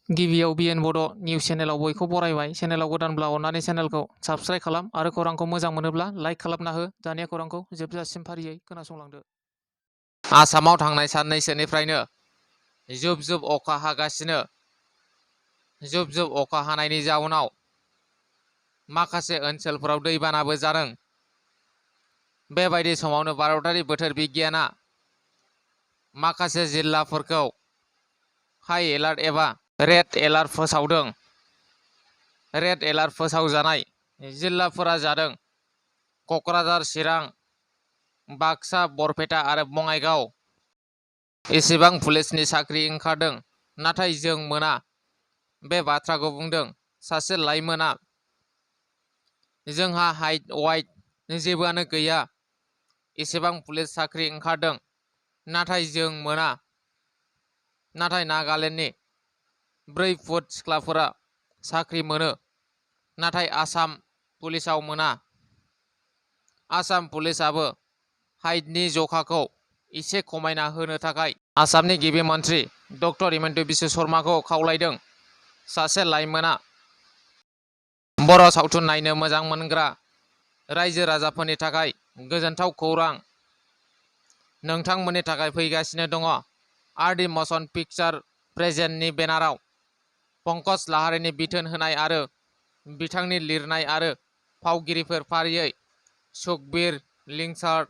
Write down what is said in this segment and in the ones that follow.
गिबियाव बिएन बड' निउस चेनेलाव बयखौ बरायबाय। चेनेलाव गोदानब्ला अन्नानै चेनेलखौ साबस्क्राइब खालाम आरो खौरांखौ मोजां मोनोब्ला लाइक खालामना हो। दानिया खौरांखौ जोबजासिम फारियै खोनासंलांदो। आसामाव थांनाय साननैसोनिफ्रायनो जुब जुब अखा हागासिनो। जुब जुब अखा हानायनि जाउनाव माखासे ओनसोलफोराव दैबानाबो जादों। बेबायदि समावनो भारतारि बोथोर बिगियाना माखासे जिल्लाफोरखौ हाई एलार्ट एबा रेड एलार्ट फोसावदों। रेड एलार्ट फोसावजानाय जिल्लाफोरा जादों क'क्राझार, चिरां, बाक्सा, बरपेटा आरो बङाइगाव। एसेबां पुलिसनि साख्रि ओंखारदों, नाथाय जों मोना। बे बाथ्राखौ बुंदों सासे लाइमोना। जोंहा हाइट वाइट जेबोआनो गैया। एसेबां पुलिस साख्रि ओंखारदों, नाथाय जों मोना। नाथाय नागालेण्डनि 4 फुट सिख्लाफोरा साख्रि मोनो, नाथाय आसाम पुलिसाव मोना। आसाम पुलिसाबो हाइटनि जखाखौ एसे खमायना होनो थाखाय आसामनि गिबि मन्थ्रि डक्टर हिमन्त बिश्व शर्माखौ खावलायदों। सासे लाइमोना बर' सावथुन नायनो मोजां मोनग्रा रायजो राजाफोरनि थाखाय गोजोनथाव खौरां। नोंथांमोननि थाखाय फैगासिनो दङ आर.डि. म'शन पिक्चार प्रेजेन्टनि बेनाराव पंकज लाहारीनि बिथोन होनाय आरो बिथांनि लिरनाय आरो फावगिरिफोर फारियै सुखबिर, लिंसार,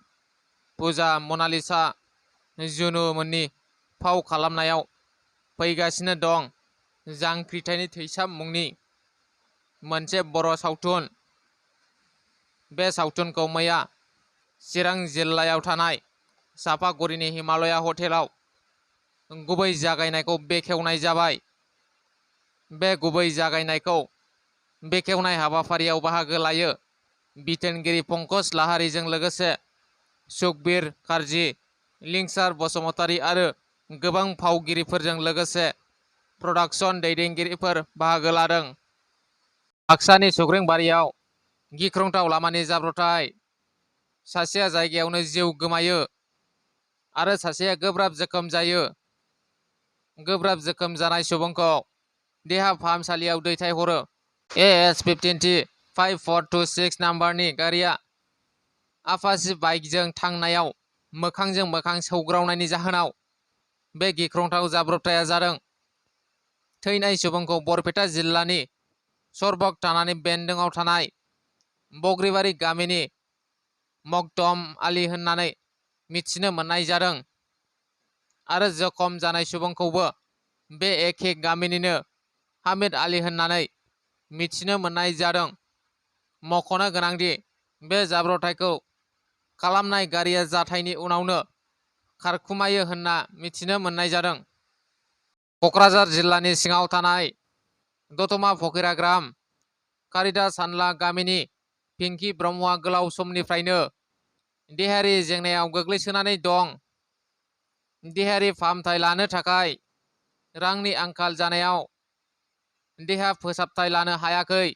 पूजा, मनालिसा, जुनु मोननि फाव खालामनायाव फैगासिनो दं जांख्रिथायनि थैसाम मुंनि मोनसे बर' सावथुन। बे सावथुनखौ मैया चिरां जिल्लायाव थानाय चापागुरिनि हिमालया हटेलाव गुबै जागायनायखौ बेखेवनाय जाबाय। बे गुबै जागायनायखौ बेखेवनाय हाबाफारियाव बाहागो लायो बिथोनगिरि पंकज लाहारीजों लोगोसे सुखबिर कार्जि, लिंसार बसुमतारी आरो गोबां फावगिरिफोरजों लोगोसे प्रडाक्शन दैदेनगिरिफोर बाहागो लादों। बाक्सानि सुग्रेंबारियाव गिख्रंथाव लामानि जाब्रबथाय। सासेया जायगायावनो जिउ गोमायो आरो सासेया गोब्राब जोखोम जायो। गोब्राब जोखोम जानाय सुबुंखौ देहा फाहामसालियाव दैथायहरो। AS 15T 5426 नाम्बारनि गारिया आपाची बाइकजों थांनायाव मोखांजों मोखां सौग्रावनायनि जाहोनाव बे गिख्रंथाव जाब्रबथाया जादों। थैनाय सुबुंखौ बरपेटा जिल्लानि सरबक थानानि बेन्दोंआव थानाय बग्रिबारि गामिनि मखदम आली होननानै मिथिनो मोननाय जादों आरो जखम जानाय सुबुंखौबो बे एखे गामिनिनो हामिद आली होननानै मिथिनो मोननाय जादों। मख'नो गोनांदि बे जाब्रबथायखौ खालामनाय गारिया जाथायनि उनावनो खारखुमायो होनना मिथिनो मोननाय जादों। क'क्राझार जिल्लानि सिङाव थानाय दतमा फकिराग्राम कारिदा सानला गामिनि पिंकी ब्रह्मआ गोलाव समनिफ्रायनो देहायारि जेंनायाव गोग्लैसोनानै दं। देहायारि फाहामथाय लानो थाखाय रांनि आंखाल जानायाव देहा फोसाबथाय लानो हायाखै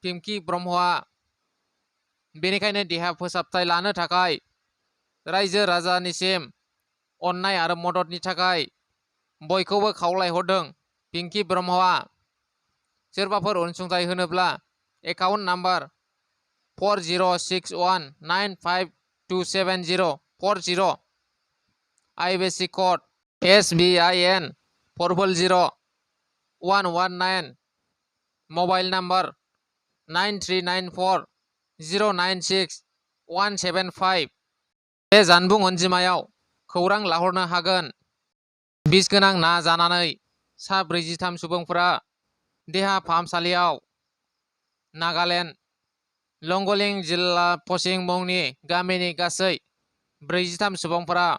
पिंकी ब्रह्मआ। बेनिखायनो देहा फोसाबथाय लानो थाखाय रायजो राजानिसिम अननाय आरो मददनि थाखाय बयखौबो खावलायहरदों पिंकी ब्रह्मआ। सोरबाफोर अनसुंथाइ होनोब्ला account number 4061952704 IBC code SBIN 440119 mobile number 9394096175 बे जानबुं अनजिमायाव खौरां लाहरनो हागोन। बिस गोनां ना जानानै सा 43 सुबुंफोरा देहा फाहामसालियाव। नागालेण्ड लंगलें जिल्ला पसिं मुंनि गामिनि गासै 43 सुबुंफोरा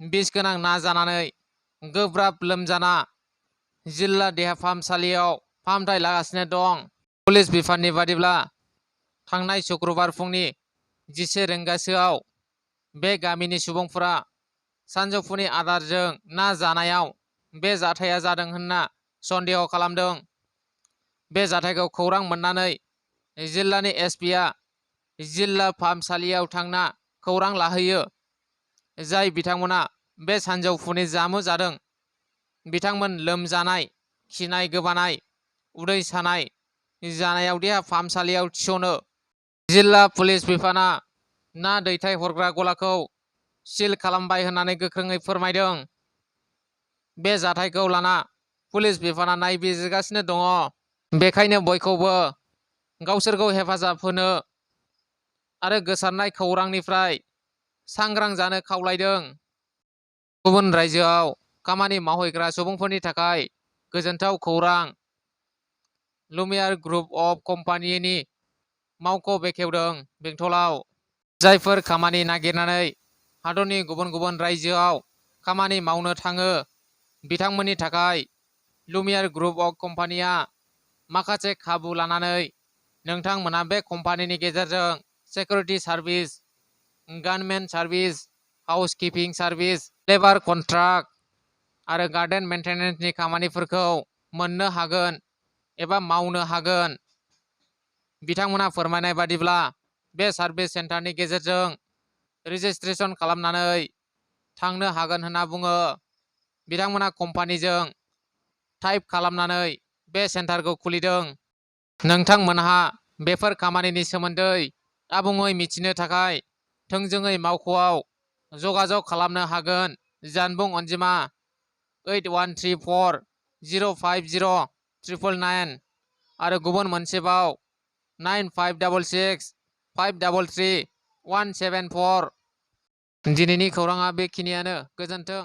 बिस गोनां ना जानानै गोब्राब लोमजाना जिल्ला देहा फाहामसालियाव फाहामथाय लागासिनो दं। पुलिस बिफाननि बादिब्ला थांनाय शुक्रबार फुंनि 11 रिंगासोआव बे गामिनि सुबुंफोरा सानजौफुनि आदारजों ना जानायाव बे जाथाया जादों होनना सन्देह खालामदों। बे जाथायखौ खौरां मोननानै जिल्लानि एसपिआ जिल्ला फाहामसालियाव थांना खौरां लाहैयो। जाय बिथांमोना बे सानजौफुनि जामु जादों बिथांमोन लोमजानाय खिनाय गोबानाय, उदै सानाय जानायाव देहा फाहामसालियाव थिसनो। जिल्ला पुलिस बिफाना ना दैथायहरग्रा गलाखौ सिल खालामबाय होननानै गोख्रोङै फोरमायदों। बे जाथायखौ लाना पुलिस बिफाना नायबिजिरगासिनो दङ। बेखायनो बयखौबो गावसोरखौ हेफाजाब होनो आरो गोसारनाय खौरांनिफ्राय सांग्रां जानो खावलायदों। गुबुन रायजोआव खामानि मावहैग्रा सुबुंफोरनि थाखाय गोजोनथाव खौरां। लुमियार ग्रुप अफ कम्पानिनि मावख' बेखेवदों बेंटलाव। जायफोर खामानि नागिरनानै हादरनि गुबुन गुबुन रायजोआव खामानि मावनो थाङो बिथांमोननि थाखाय लुमियार ग्रुप अफ कम्पानिया माखासे खाबु लानानै नोंथांमोना बे कम्पानिनि गेजेरजों सिकिउरिटि सार्भिस, गानमेन सार्भिस, हाउसकिपिं सार्भिस, लेबार कन्ट्राक्ट आरो गार्डेन मेन्टेनेन्सनि खामानिफोरखौ मोननो हागोन एबा मावनो हागोन। बिथांमोना फोरमायनाय बादिब्ला बे सार्भिस सेन्टारनि गेजेरजों रेजिस्ट्रेसन खालामनानै थांनो हागोन होनना बुङो। बिथांमोना कम्पानिजों टाइप खालामनानै बे सेन्टारखौ खुलिदों। नोंथांमोनहा बेफोर खामानिनि सोमोन्दै आबुङै मिथिनो थाखाय थोंजोङै मावख'आव जगाजग खालामनो हागोन। जानबुं अनजिमा 8134050999 आरो गुबुन मोनसेबाव 9566533174। दिनैनि खौराङा बेखिनियानो। गोजोन्थों।